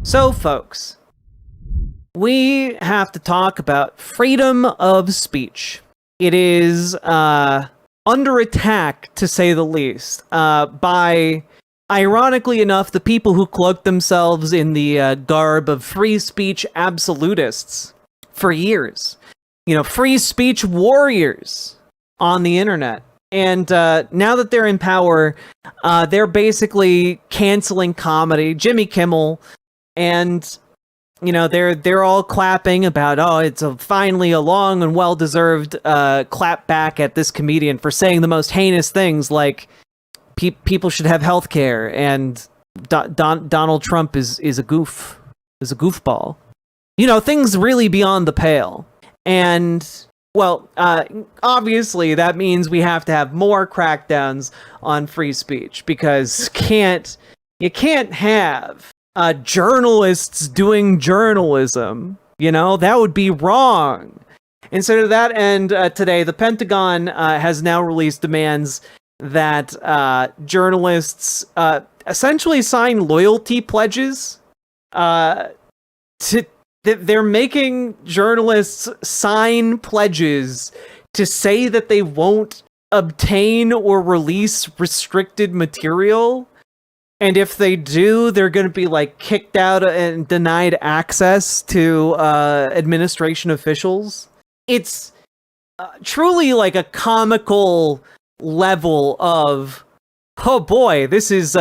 So, folks, we have to talk about freedom of speech. It is under attack, to say the least, by, ironically enough, the people who cloaked themselves in the garb of free speech absolutists for years. You know, free speech warriors on the internet. And now that they're in power, they're basically canceling comedy. Jimmy Kimmel, and you know, they're all clapping about, oh, it's finally a long and well-deserved clap back at this comedian for saying the most heinous things, like people should have health care, and Donald Trump is a goofball. You know, things really beyond the pale. And, well, obviously that means we have to have more crackdowns on free speech, because you can't have journalists doing journalism. You know, that would be wrong. And so to that end, today, the Pentagon has now released demands that journalists essentially sign loyalty pledges. They're making journalists sign pledges to say that they won't obtain or release restricted material. And if they do, they're going to be like kicked out and denied access to administration officials. It's truly like a comical level of, oh boy, this is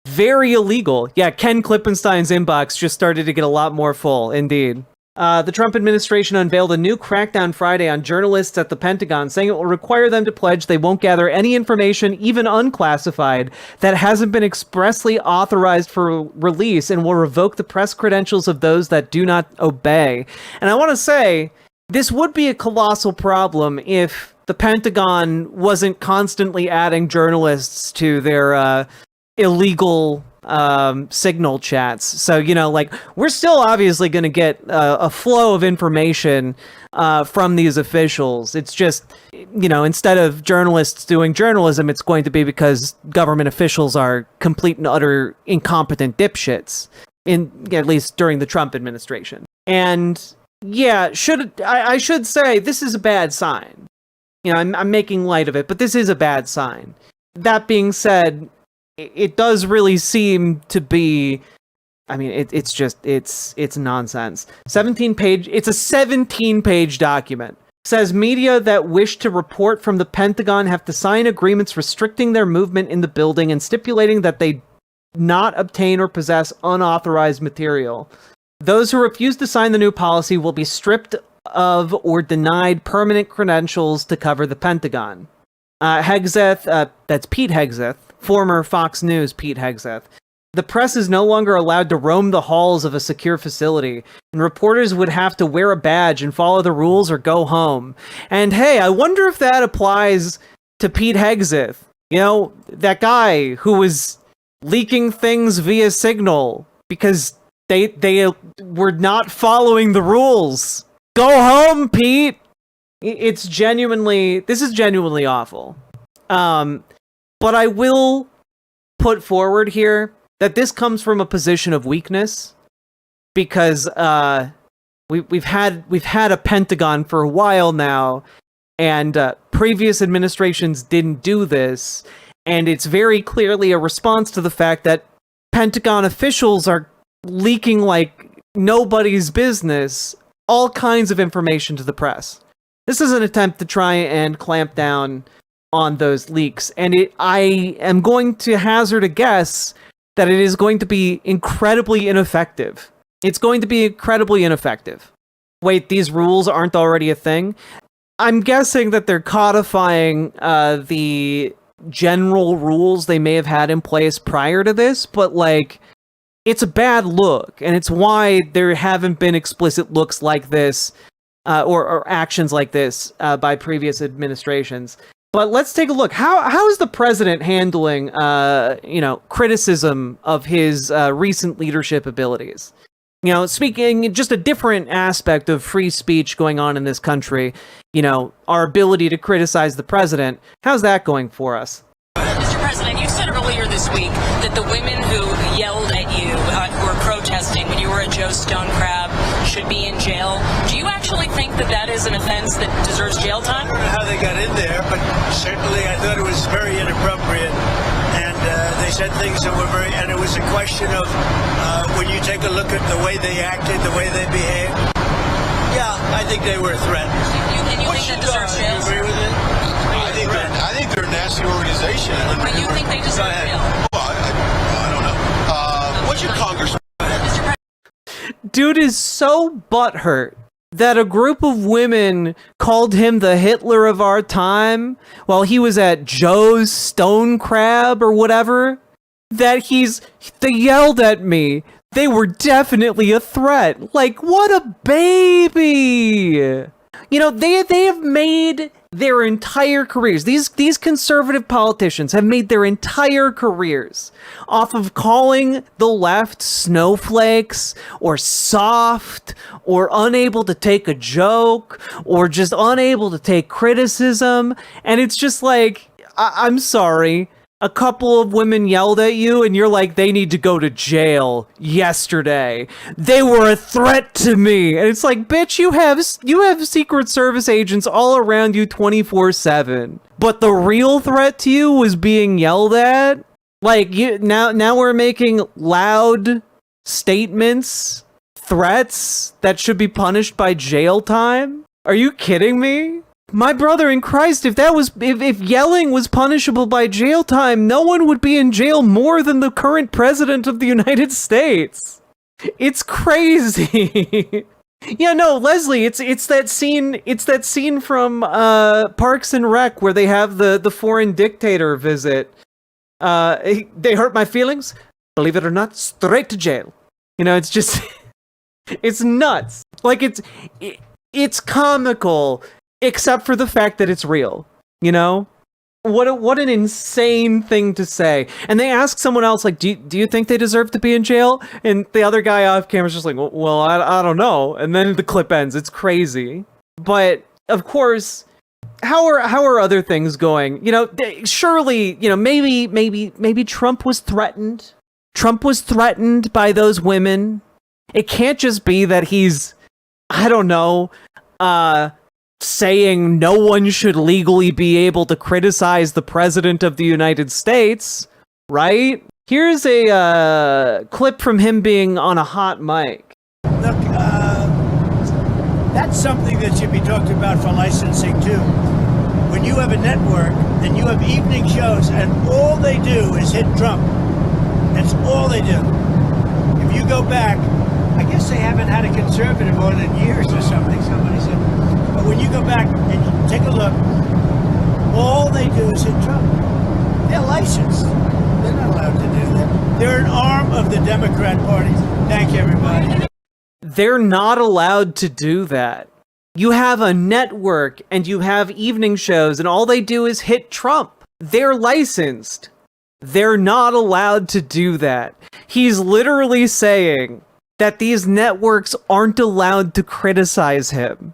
very illegal. Yeah, Ken Klippenstein's inbox just started to get a lot more full, indeed. The Trump administration unveiled a new crackdown Friday on journalists at the Pentagon, saying it will require them to pledge they won't gather any information, even unclassified, that hasn't been expressly authorized for release, and will revoke the press credentials of those that do not obey. And I want to say, this would be a colossal problem if the Pentagon wasn't constantly adding journalists to their illegal signal chats. So, you know, like, we're still obviously going to get a flow of information from these officials. It's just, you know, instead of journalists doing journalism, it's going to be because government officials are complete and utter incompetent dipshits, at least during the Trump administration. And yeah, I should say this is a bad sign. You know, I'm making light of it, but this is a bad sign. That being said, it does really seem to be, I mean, it's nonsense. It's a 17-page document. It says media that wish to report from the Pentagon have to sign agreements restricting their movement in the building and stipulating that they not obtain or possess unauthorized material. Those who refuse to sign the new policy will be stripped of or denied permanent credentials to cover the Pentagon. Hegseth, that's Pete Hegseth, former Fox News Pete Hegseth. The press is no longer allowed to roam the halls of a secure facility, and reporters would have to wear a badge and follow the rules or go home. And hey, I wonder if that applies to Pete Hegseth. You know, that guy who was leaking things via Signal because they were not following the rules. Go home, Pete! This is genuinely awful. But I will put forward here that this comes from a position of weakness, because we've had a Pentagon for a while now, and previous administrations didn't do this, and it's very clearly a response to the fact that Pentagon officials are leaking like nobody's business all kinds of information to the press. This is an attempt to try and clamp down on those leaks, and I am going to hazard a guess that it is going to be incredibly ineffective. It's going to be incredibly ineffective. Wait, these rules aren't already a thing? I'm guessing that they're codifying the general rules they may have had in place prior to this, but like, it's a bad look, and it's why there haven't been explicit looks like this or actions like this by previous administrations. But let's take a look. How is the president handling, criticism of his recent leadership abilities? You know, speaking just a different aspect of free speech going on in this country, you know, our ability to criticize the president. How's that going for us? Mr. President, you said earlier this week that the women who yelled at you, who were protesting Joe Stone Crab should be in jail. Do you actually think that that is an offense that deserves jail time? I don't know how they got in there, but certainly I thought it was very inappropriate. And they said things that were and it was a question of when you take a look at the way they acted, the way they behaved. Yeah, I think they were a threat. You think that deserves jail? You agree with it? I think they're a nasty organization. But you think they deserve jail? Well, I don't know. What's your congressman? Dude is so butthurt that a group of women called him the Hitler of our time while he was at Joe's Stone Crab or whatever, that they yelled at me. They were definitely a threat. Like, what a baby. You know, they have made their entire careers. These conservative politicians have made their entire careers off of calling the left snowflakes or soft or unable to take a joke or just unable to take criticism. And it's just like, I'm sorry. A couple of women yelled at you and you're like, they need to go to jail yesterday. They were a threat to me. And it's like, bitch, you have Secret Service agents all around you 24/7. But the real threat to you was being yelled at? Like, now we're making loud statements, threats that should be punished by jail time? Are you kidding me? My brother in Christ, if yelling was punishable by jail time, no one would be in jail more than the current president of the United States. It's crazy. Yeah, no, Leslie, it's that scene from Parks and Rec where they have the foreign dictator visit. They hurt my feelings, believe it or not, straight to jail. You know, it's just it's nuts. Like it's comical. Except for the fact that it's real, you know? What an insane thing to say. And they ask someone else, like, do you think they deserve to be in jail? And the other guy off camera is just like, well, I don't know. And then the clip ends. It's crazy. But, of course, how are other things going? You know, surely, you know, maybe Trump was threatened. Trump was threatened by those women. It can't just be that he's, I don't know, saying no one should legally be able to criticize the president of the United States, right? Here's a clip from him being on a hot mic. Look, that's something that should be talked about for licensing too. When you have a network and you have evening shows and all they do is hit Trump, that's all they do. If you go back, I guess they haven't had a conservative on in years or something, somebody said. But when you go back and you take a look, all they do is hit Trump. They're licensed. They're not allowed to do that. They're an arm of the Democrat Party. Thank you, everybody. They're not allowed to do that. You have a network and you have evening shows and all they do is hit Trump. They're licensed. They're not allowed to do that. He's literally saying that these networks aren't allowed to criticize him.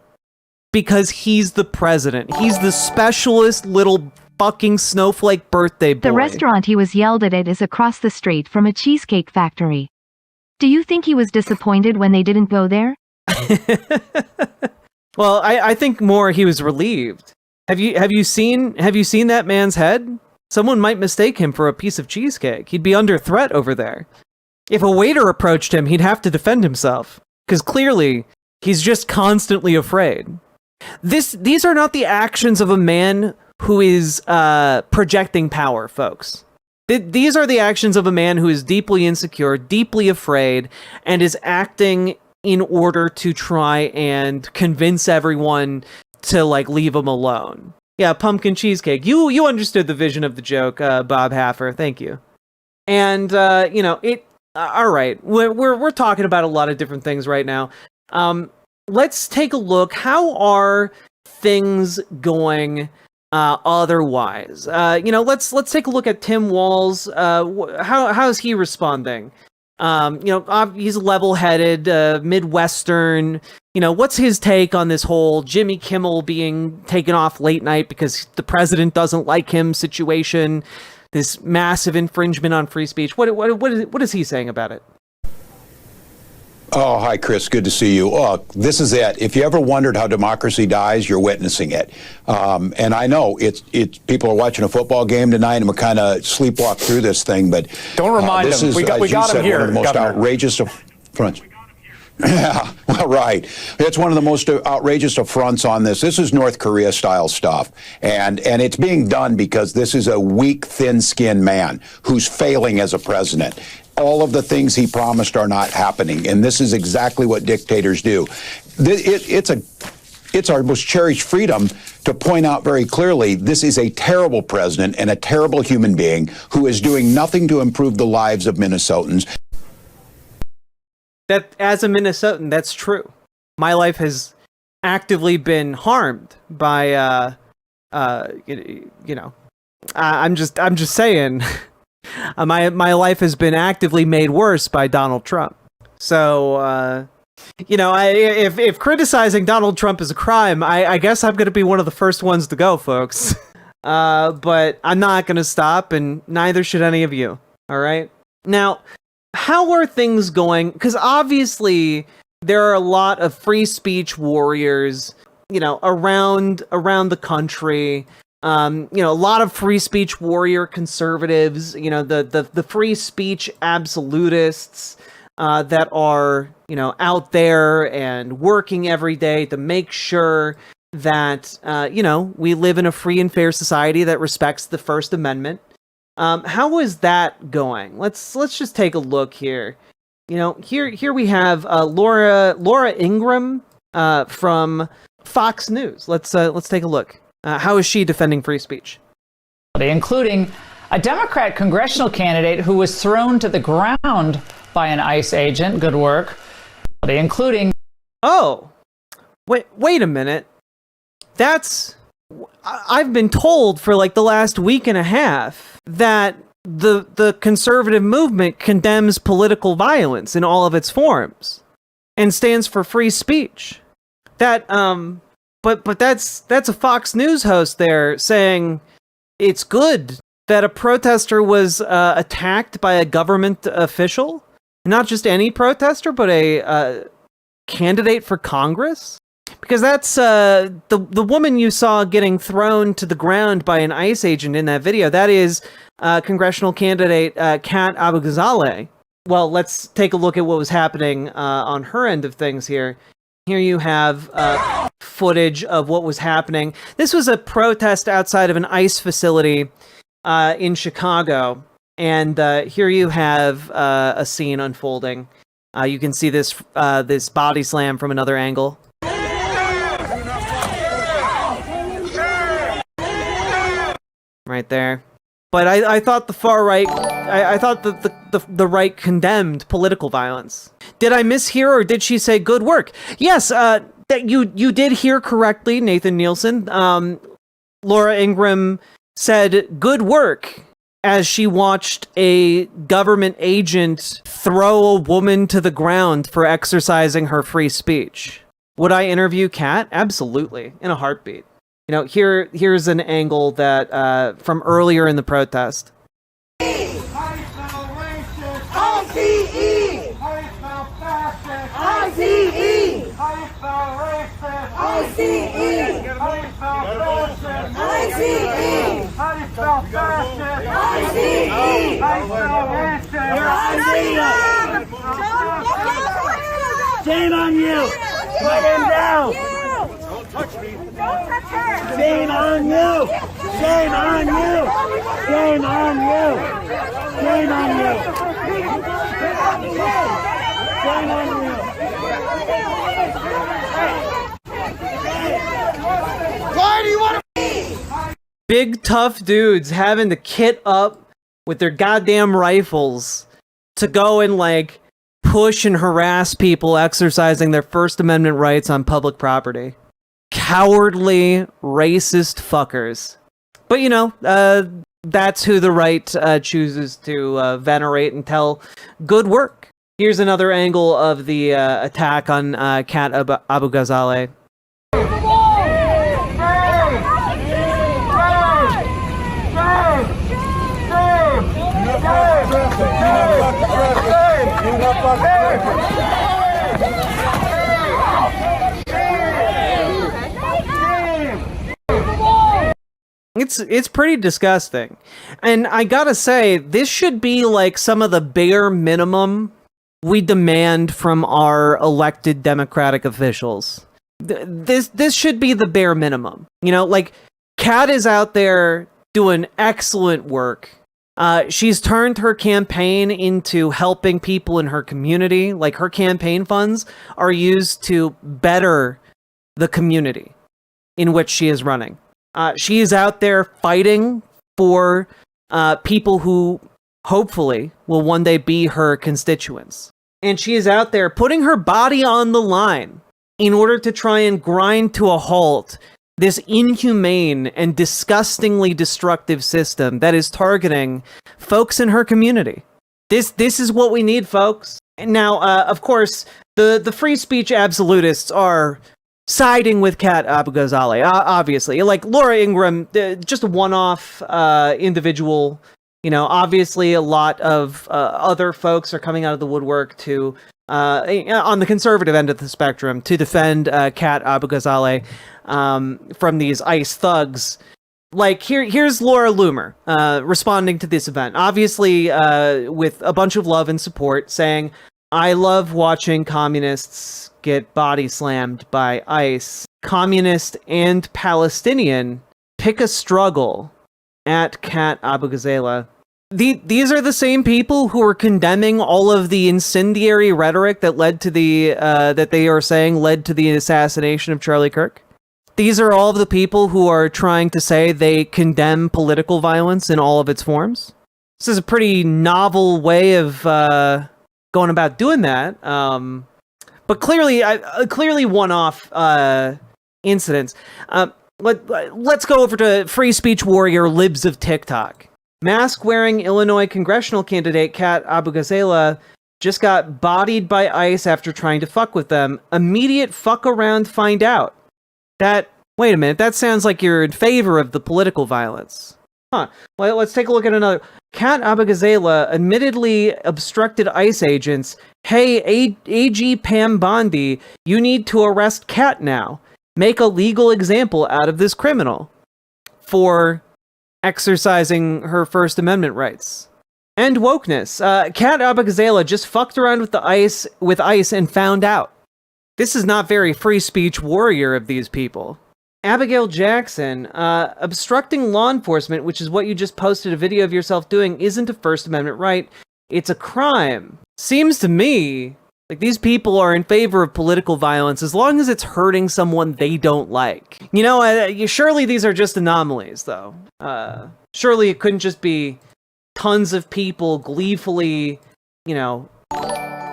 Because he's the president. He's the specialist little fucking snowflake birthday boy. The restaurant he was yelled at is across the street from a cheesecake factory. Do you think he was disappointed when they didn't go there? Well, I think more he was relieved. Have you seen that man's head? Someone might mistake him for a piece of cheesecake. He'd be under threat over there. If a waiter approached him, he'd have to defend himself. Because clearly, he's just constantly afraid. These are not the actions of a man who is projecting power, folks. These are the actions of a man who is deeply insecure, deeply afraid, and is acting in order to try and convince everyone to like leave him alone. Yeah, pumpkin cheesecake. You understood the vision of the joke, Bob Haffer. Thank you. And you know it. All right, we're talking about a lot of different things right now. Let's take a look. How are things going otherwise? You know, let's take a look at Tim Walz. How is he responding? You know, he's level-headed, Midwestern. You know, what's his take on this whole Jimmy Kimmel being taken off late night because the president doesn't like him situation? This massive infringement on free speech. What is he saying about it? Oh, hi, Chris. Good to see you. Look, this is it. If you ever wondered how democracy dies, you're witnessing it. And I know it's people are watching a football game tonight, and we're kind of sleepwalk through this thing. But don't remind this them. is, We got said, him here. One of the most Governor. outrageous affronts. Yeah, well, right. It's one of the most outrageous affronts on this. This is North Korea style stuff. And it's being done because this is a weak, thin-skinned man who's failing as a president. All of the things he promised are not happening. And this is exactly what dictators do. It's our most cherished freedom to point out very clearly this is a terrible president and a terrible human being who is doing nothing to improve the lives of Minnesotans. That, as a Minnesotan, that's true. My life has actively been harmed by, I'm just saying, my life has been actively made worse by Donald Trump. So, if criticizing Donald Trump is a crime, I guess I'm going to be one of the first ones to go, folks. But I'm not going to stop, and neither should any of you. All right? Now, how are things going? Because obviously there are a lot of free speech warriors, around the country. A lot of free speech warrior conservatives, the free speech absolutists that are, out there and working every day to make sure that, we live in a free and fair society that respects the First Amendment. How is that going? Let's just take a look here. Here we have Laura Ingraham from Fox News. Let's take a look. How is she defending free speech? Including a Democrat congressional candidate who was thrown to the ground by an ICE agent. Good work. Including. Oh, wait a minute. I've been told for like the last week and a half that the conservative movement condemns political violence in all of its forms and stands for free speech. But that's a Fox News host there saying it's good that a protester was attacked by a government official, not just any protester, but a candidate for Congress. Because that's the woman you saw getting thrown to the ground by an ICE agent in that video. That is congressional candidate Kat Abou-Ghazaleh. Well, let's take a look at what was happening on her end of things here. Here you have footage of what was happening. This was a protest outside of an ICE facility in Chicago. And here you have a scene unfolding. You can see this body slam from another angle. Right there. But I thought the far right, I thought that the right condemned political violence. Did I mishear, or did she say good work? Yes, that you did hear correctly, Nathan Nielsen. Laura Ingraham said good work as she watched a government agent throw a woman to the ground for exercising her free speech. Would I interview Kat? Absolutely, in a heartbeat. Here's an angle that from earlier in the protest. Shame on you! Put him down! Don't touch me! Don't touch her! Shame on you! Shame on you! Shame on you! Shame on you! Shame on you! Why do you want to? Big tough dudes having to kit up with their goddamn rifles to go and push and harass people exercising their First Amendment rights on public property. Cowardly, racist fuckers. But that's who the right chooses to venerate and tell good work. Here's another angle of the attack on Kat Abou-Ghazaleh. It's pretty disgusting. And I gotta say, this should be like some of the bare minimum we demand from our elected Democratic officials. This should be the bare minimum. You know, like, Kat is out there doing excellent work. She's turned her campaign into helping people in her community. Like, her campaign funds are used to better the community in which she is running. She is out there fighting for people who hopefully will one day be her constituents. And she is out there putting her body on the line in order to try and grind to a halt this inhumane and disgustingly destructive system that is targeting folks in her community. This is what we need, folks. And now, of course, the free speech absolutists are siding with Kat Abu-Ghazaleh, obviously. Like, Laura Ingraham, just a one-off individual. You know, obviously a lot of other folks are coming out of the woodwork to, on the conservative end of the spectrum, to defend Kat Abu-Ghazaleh from these ICE thugs. Like, here's Laura Loomer responding to this event, obviously with a bunch of love and support, saying, "I love watching communists get body slammed by ICE. Communist and Palestinian pick a struggle at Kat Abu-Ghazaleh." These are the same people who are condemning all of the incendiary rhetoric that led to that they are saying led to the assassination of Charlie Kirk. These are all of the people who are trying to say they condemn political violence in all of its forms. This is a pretty novel way of going about doing that. But clearly one-off incidents. Let's go over to free speech warrior libs of TikTok. Mask-wearing Illinois congressional candidate Kat Abu-Ghazaleh just got bodied by ICE after trying to fuck with them. Immediate fuck around, find out. Wait a minute, that sounds like you're in favor of the political violence. Huh. Well, let's take a look at another. Kat Abu-Ghazaleh admittedly obstructed ICE agents. Hey, AG Pam Bondi, you need to arrest Kat now. Make a legal example out of this criminal for exercising her First Amendment rights. And wokeness. Kat Abu-Ghazaleh just fucked around with ICE and found out. This is not very free speech warrior of these people. Abigail Jackson, obstructing law enforcement, which is what you just posted a video of yourself doing, isn't a First Amendment right. It's a crime. Seems to me like these people are in favor of political violence as long as it's hurting someone they don't like. You know, surely these are just anomalies, though. Surely it couldn't just be tons of people gleefully,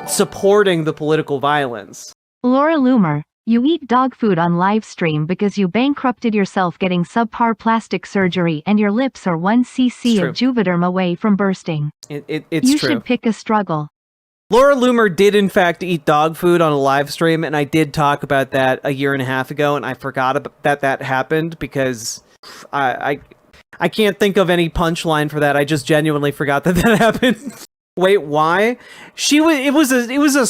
supporting the political violence. Laura Loomer, you eat dog food on live stream because you bankrupted yourself getting subpar plastic surgery and your lips are 1 cc of Juvederm away from bursting. It's you true. should pick a struggle. Laura Loomer did in fact eat dog food on a live stream, and I did talk about that a year and a half ago, and I forgot that happened because I can't think of any punchline for that. I just genuinely forgot that happened. Wait, why? It was a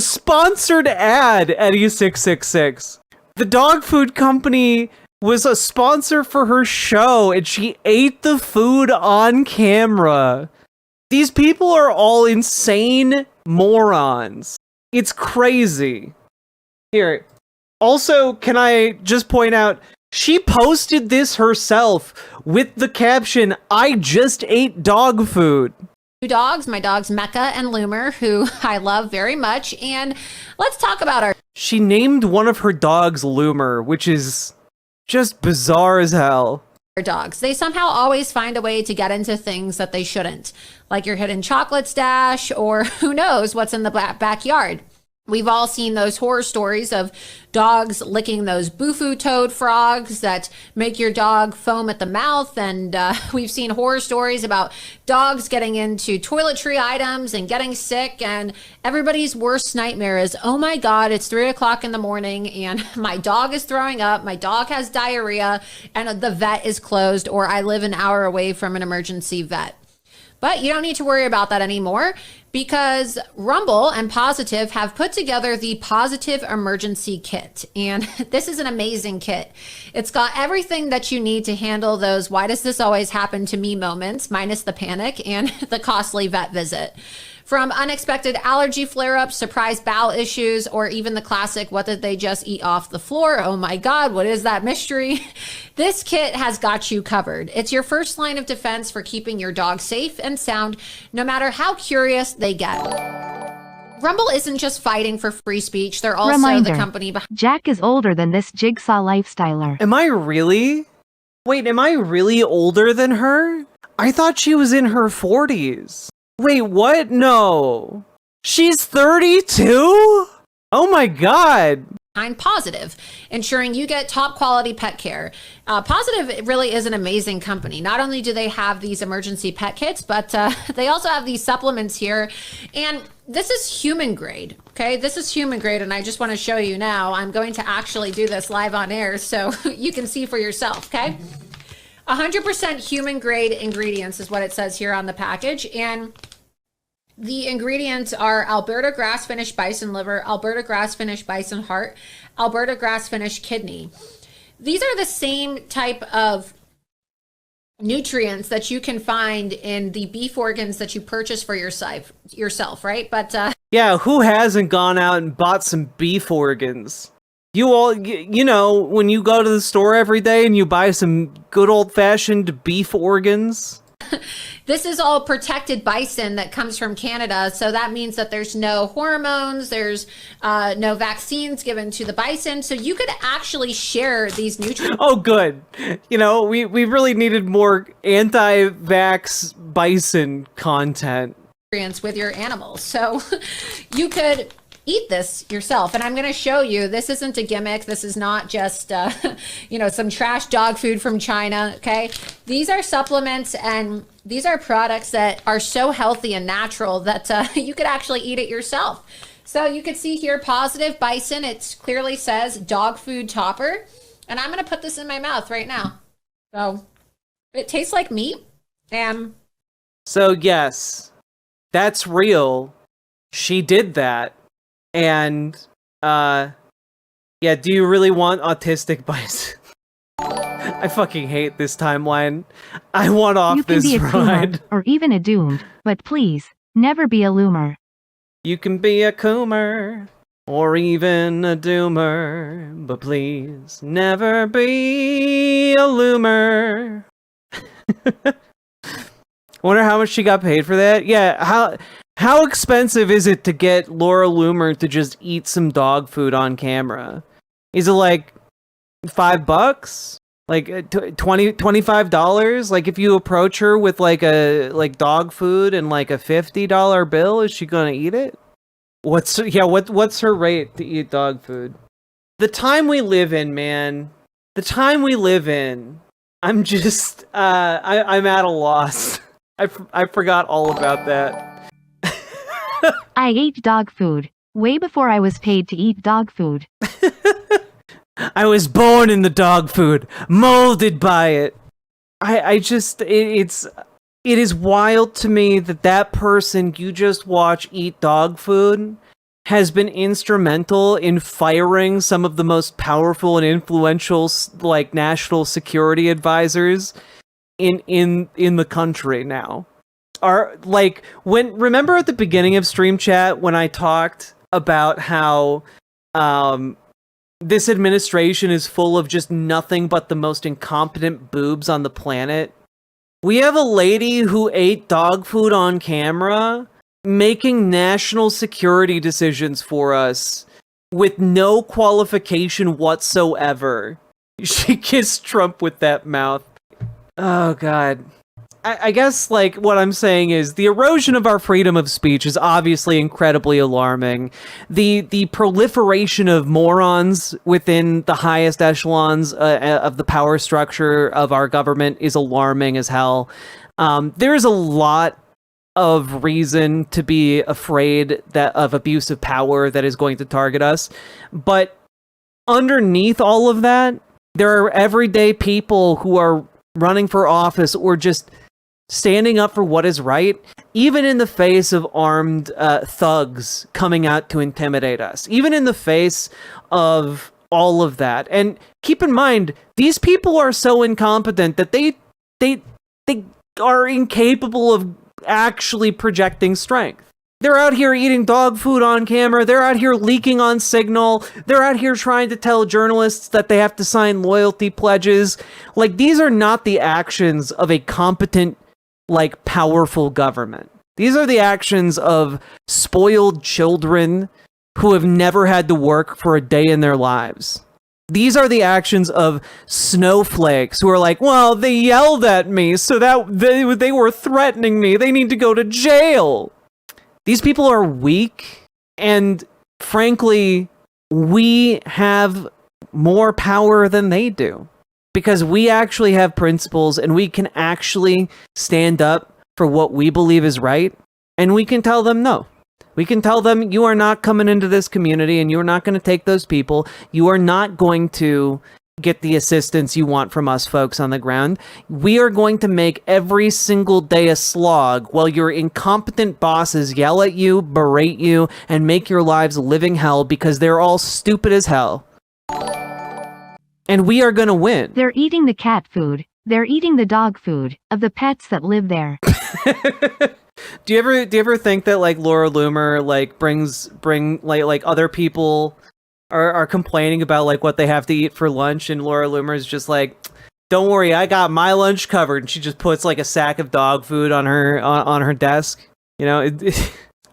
sponsored ad at E666. The dog food company was a sponsor for her show, and she ate the food on camera. These people are all insane morons. It's crazy. Here. Also, can I just point out, she posted this herself with the caption, "I just ate dog food." Two dogs, my dogs Mecca and Loomer, who I love very much, and let's talk about our... She named one of her dogs Loomer, which is just bizarre as hell. Dogs. They somehow always find a way to get into things that they shouldn't, like your hidden chocolate stash or who knows what's in the backyard. We've all seen those horror stories of dogs licking those Bufu toad frogs that make your dog foam at the mouth. And we've seen horror stories about dogs getting into toiletry items and getting sick. And everybody's worst nightmare is, oh my God, it's 3 o'clock in the morning and my dog is throwing up. My dog has diarrhea and the vet is closed, or I live an hour away from an emergency vet. But you don't need to worry about that anymore because Rumble and Positive have put together the Positive Emergency Kit. And this is an amazing kit. It's got everything that you need to handle those why does this always happen to me moments, minus the panic and the costly vet visit. From unexpected allergy flare-ups, surprise bowel issues, or even the classic, what did they just eat off the floor? Oh my God, what is that mystery? This kit has got you covered. It's your first line of defense for keeping your dog safe and sound, no matter how curious they get. Rumble isn't just fighting for free speech, they're also Reminder, the company behind. Jack is older than this jigsaw lifestyler. Am I really? Wait, am I really older than her? I thought she was in her 40s. Wait, what? No. She's 32? Oh my God. Positive, ensuring you get top quality pet care. Positive really is an amazing company. Not only do they have these emergency pet kits, but they also have these supplements here. And this is human grade, okay? This is human grade, and I just want to show you now. I'm going to actually do this live on air so you can see for yourself, okay? 100% human grade ingredients is what it says here on the package. And the ingredients are Alberta grass finished bison liver, Alberta grass finished bison heart, Alberta grass finished kidney. These are the same type of nutrients that you can find in the beef organs that you purchase for yourself, right? But yeah, who hasn't gone out and bought some beef organs? You all, you know, when you go to the store every day and you buy some good old-fashioned beef organs. This is all protected bison that comes from Canada. So that means that there's no hormones, there's no vaccines given to the bison. So you could actually share these nutrients. Oh, good. You know, we really needed more anti-vax bison content With your animals. So you could eat this yourself. And I'm going to show you, this isn't a gimmick. This is not just, you know, some trash dog food from China. Okay. These are supplements and these are products that are so healthy and natural that you could actually eat it yourself. So you can see here, Positive Bison. It clearly says dog food topper. And I'm going to put this in my mouth right now. So it tastes like meat. And so yes, that's real. She did that. And, yeah, do you really want autistic bison? I fucking hate this timeline. I want off this ride. You can be a Coomer, or even a Doomed, but please, never be a Loomer. You can be a Coomer, or even a Doomer, but please, never be a Loomer. Wonder how much she got paid for that? Yeah, how expensive is it to get Laura Loomer to just eat some dog food on camera? Is it like $5? Like $25? Like if you approach her with like dog food and like a $50 bill, is she gonna eat it? What's her rate to eat dog food? The time we live in, man. The time we live in. I'm just I'm at a loss. I forgot all about that. I ate dog food way before I was paid to eat dog food. I was born in the dog food, molded by it. It is wild to me that person you just watch eat dog food has been instrumental in firing some of the most powerful and influential like national security advisors in the country now. Remember at the beginning of Stream Chat when I talked about how this administration is full of just nothing but the most incompetent boobs on the planet? We have a lady who ate dog food on camera making national security decisions for us with no qualification whatsoever. She kissed Trump with that mouth. Oh, God. I guess, like, what I'm saying is the erosion of our freedom of speech is obviously incredibly alarming. The proliferation of morons within the highest echelons of the power structure of our government is alarming as hell. There's a lot of reason to be afraid of abuse of power that is going to target us. But underneath all of that, there are everyday people who are running for office or just standing up for what is right, even in the face of armed thugs coming out to intimidate us, even in the face of all of that. And keep in mind, these people are so incompetent that they are incapable of actually projecting strength. They're out here eating dog food on camera. They're out here leaking on Signal. They're out here trying to tell journalists that they have to sign loyalty pledges. Like, these are not the actions of a competent, like, powerful government. These are the actions of spoiled children who have never had to work for a day in their lives. These are the actions of snowflakes who are like, well, they yelled at me, so that they were threatening me. They need to go to jail. These people are weak, and frankly, we have more power than they do because we actually have principles and we can actually stand up for what we believe is right, and we can tell them no. We can tell them, you are not coming into this community and you are not going to take those people. You are not going to get the assistance you want from us folks on the ground. We are going to make every single day a slog while your incompetent bosses yell at you, berate you, and make your lives a living hell because they're all stupid as hell. And we are going to win. They're eating the cat food. They're eating the dog food of the pets that live there. Do you ever think that like Laura Loomer like bring like other people are complaining about like what they have to eat for lunch, and Laura Loomer is just like, don't worry, I got my lunch covered, and she just puts like a sack of dog food on her desk. You know,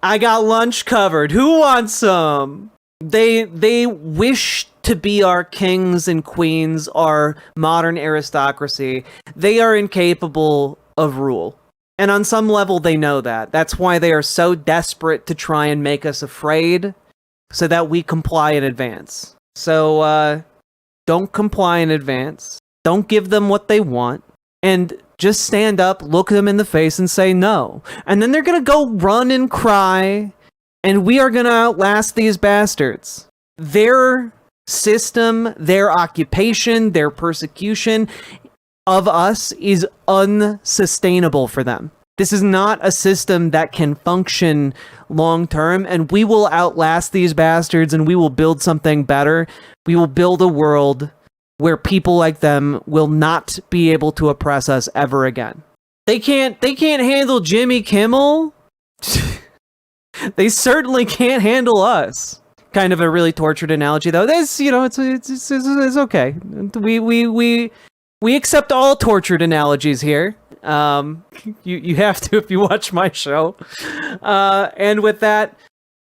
I got lunch covered. Who wants some? They wish to be our kings and queens, our modern aristocracy. They are incapable of rule. And on some level, they know that. That's why they are so desperate to try and make us afraid so that we comply in advance. So, don't comply in advance. Don't give them what they want. And just stand up, look them in the face, and say no. And then they're going to go run and cry, and we are going to outlast these bastards. Their system, their occupation, their persecution of us is unsustainable for them. This is not a system that can function long term, and we will outlast these bastards and we will build something better. We will build a world where people like them will not be able to oppress us ever again. They can't handle Jimmy Kimmel. They certainly can't handle us. Kind of a really tortured analogy though. This, you know, it's okay. We accept all tortured analogies here. You have to if you watch my show. And with that,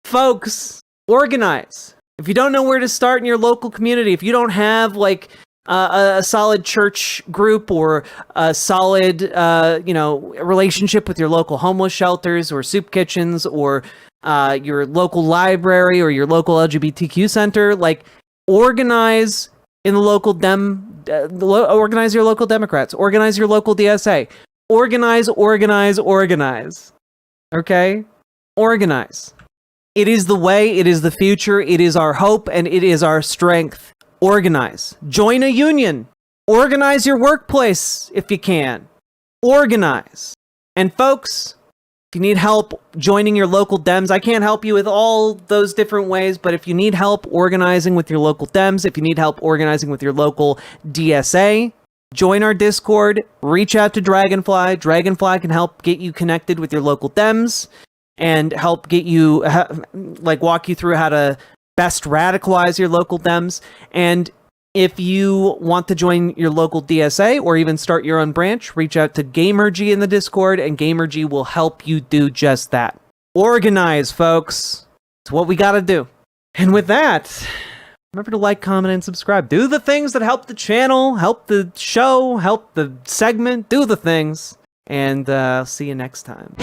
folks, organize. If you don't know where to start in your local community, if you don't have like a solid church group or a solid relationship with your local homeless shelters or soup kitchens or your local library or your local LGBTQ center, like organize in the local organize your local Democrats, organize your local DSA, organize. Okay? Organize. It is the way, it is the future, it is our hope, and it is our strength. Organize. Join a union. Organize your workplace if you can. Organize. And folks, if you need help joining your local Dems, I can't help you with all those different ways, but if you need help organizing with your local Dems, if you need help organizing with your local DSA, join our Discord, reach out to Dragonfly. Dragonfly can help get you connected with your local Dems and help get you, walk you through how to best radicalize your local Dems. And if you want to join your local DSA or even start your own branch, reach out to GamerG in the Discord, and GamerG will help you do just that. Organize, folks. It's what we gotta do. And with that, remember to like, comment, and subscribe. Do the things that help the channel, help the show, help the segment. Do the things. And I'll see you next time.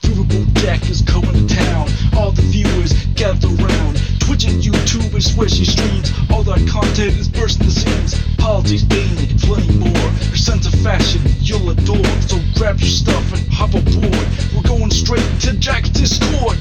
Riverboat Jack is going to town. All the viewers gather round. Twitch and YouTube is where she streams. All that content is bursting the scenes. Politics, gaming, and plenty more. Her sense of fashion you'll adore. So grab your stuff and hop aboard. We're going straight to Jack's Discord.